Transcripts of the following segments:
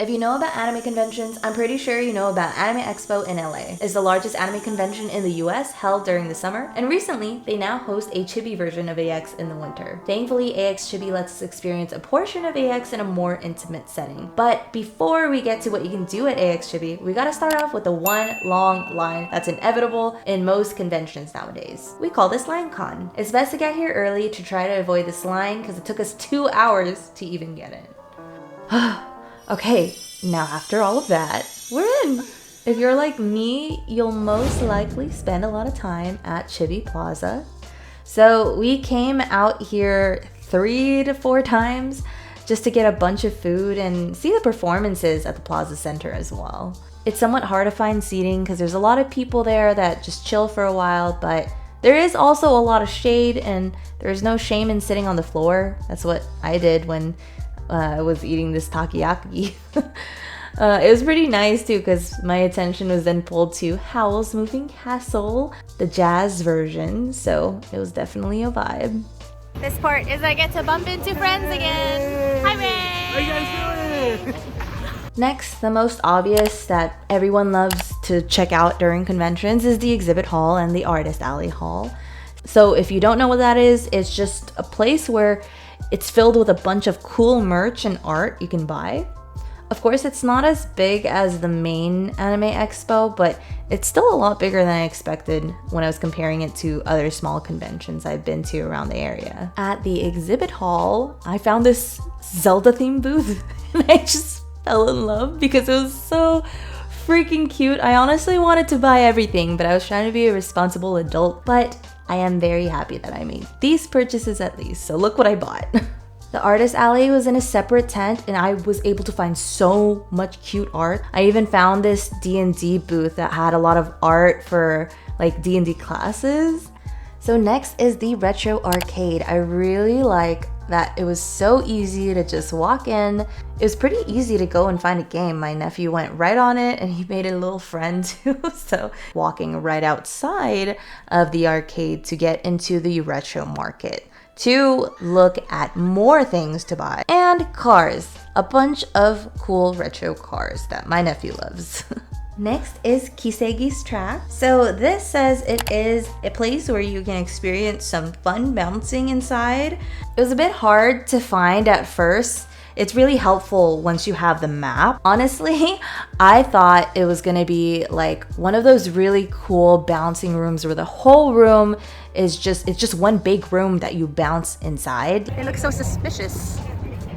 If you know about anime conventions, I'm pretty sure you know about Anime Expo in LA. It's the largest anime convention in the US, held during the summer, and recently, they now host a chibi version of AX in the winter. Thankfully, axchibi lets us experience a portion of AX in a more intimate setting. But before we get to what you can do at axchibi, we gotta start off with the one long line that's inevitable in most conventions nowadays. We call this line con. It's best to get here early to try to avoid this line because it took us 2 hours to even get in. Okay, now after all of that, we're in. If you're like me, you'll most likely spend a lot of time at Chibi Plaza. So we came out here 3 to 4 times just to get a bunch of food and see the performances at the Plaza Center as well. It's somewhat hard to find seating because there's a lot of people there that just chill for a while, but there is also a lot of shade and there's no shame in sitting on the floor. That's what I did when I was eating this takoyaki. It was pretty nice too because my attention was then pulled to Howl's Moving Castle, the jazz version, so it was definitely a vibe. This part is I get to bump into friends again. Hi, Ray! How you guys doing? Next, the most obvious that everyone loves to check out during conventions is the exhibit hall and the artist alley hall. So if you don't know what that is, it's just a place where it's filled with a bunch of cool merch and art you can buy. Of course, it's not as big as the main Anime Expo, but it's still a lot bigger than I expected when I was comparing it to other small conventions I've been to around the area. At the exhibit hall, I found this Zelda-themed booth and I just fell in love because it was so freaking cute. I honestly wanted to buy everything, but I was trying to be a responsible adult, but I am very happy that I made these purchases at least, so look what I bought. The artist alley was in a separate tent and I was able to find so much cute art. I even found this D&D booth that had a lot of art for like D&D classes. So next is the retro arcade. I really like that it was so easy to just walk in. It was pretty easy to go and find a game. My nephew went right on it and he made a little friend too. So walking right outside of the arcade to get into the retro market to look at more things to buy. And cars, a bunch of cool retro cars that my nephew loves. Next is Kisegi's Track. So this says it is a place where you can experience some fun bouncing inside. It was a bit hard to find at first. It's really helpful once you have the map. Honestly, I thought it was gonna be like one of those really cool bouncing rooms where the whole room is it's just one big room that you bounce inside. They look so suspicious.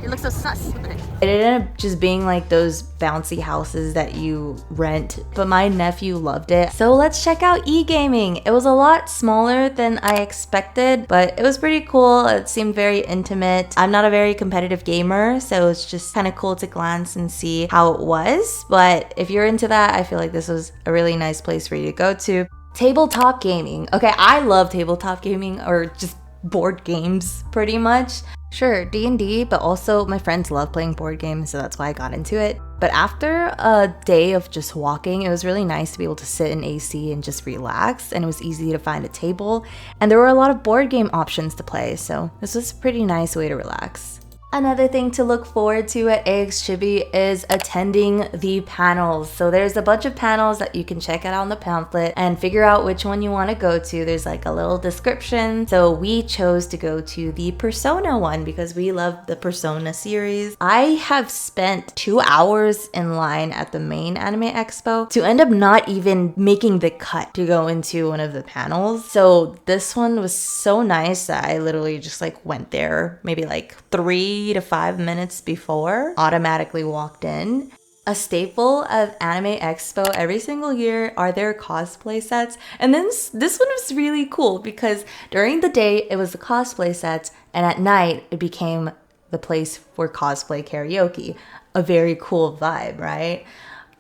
It looks so sus. It ended up just being like those bouncy houses that you rent, but my nephew loved it. So let's check out e-gaming. It was a lot smaller than I expected, but it was pretty cool. It seemed very intimate. I'm not a very competitive gamer, so it's just kind of cool to glance and see how it was. But if you're into that, I feel like this was a really nice place for you to go to. Tabletop gaming. Okay, I love tabletop gaming or just board games pretty much. Sure, D&D, but also my friends love playing board games, so that's why I got into it. But after a day of just walking, it was really nice to be able to sit in AC and just relax, and it was easy to find a table, and there were a lot of board game options to play, so this was a pretty nice way to relax. Another thing to look forward to at axchibi is attending the panels. So there's a bunch of panels that you can check out on the pamphlet and figure out which one you want to go to. There's like a little description. So we chose to go to the Persona one because we love the Persona series. I have spent 2 hours in line at the main Anime Expo to end up not even making the cut to go into one of the panels. So this one was so nice that I literally just like went there maybe like 3 to 5 minutes before, automatically walked in. A staple of Anime Expo every single year are their cosplay sets, and then this one was really cool because during the day it was the cosplay sets and at night it became the place for cosplay karaoke. A very cool vibe, right?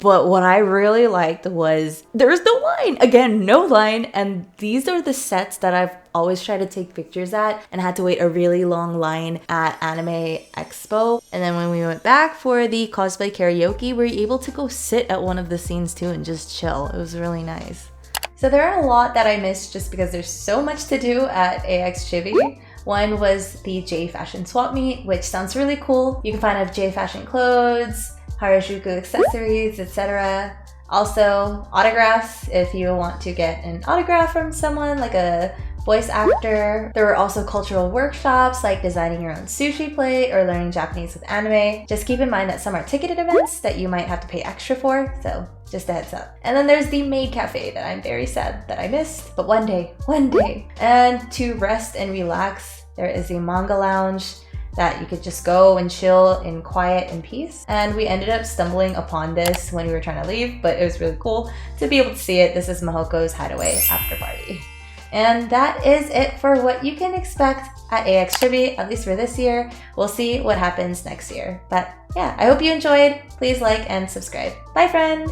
But what I really liked was there's no line. Again, no line. And these are the sets that I've always tried to take pictures at and had to wait a really long line at Anime Expo. And then when we went back for the cosplay karaoke, we were able to go sit at one of the scenes too and just chill. It was really nice. So there are a lot that I missed just because there's so much to do at axchibi. One was the J Fashion swap meet, which sounds really cool. You can find out J Fashion clothes, Harajuku accessories, etc. Also, autographs if you want to get an autograph from someone like a voice actor. There were also cultural workshops like designing your own sushi plate or learning Japanese with anime. Just keep in mind that some are ticketed events that you might have to pay extra for, so just a heads up. And then there's the maid cafe that I'm very sad that I missed, but one day. And to rest and relax, there is a manga lounge that you could just go and chill in quiet and peace. And we ended up stumbling upon this when we were trying to leave, but it was really cool to be able to see it. This is Mahoko's Hideaway After Party. And that is it for what you can expect at axchibi, at least for this year. We'll see what happens next year. But yeah, I hope you enjoyed. Please like and subscribe. Bye, friend!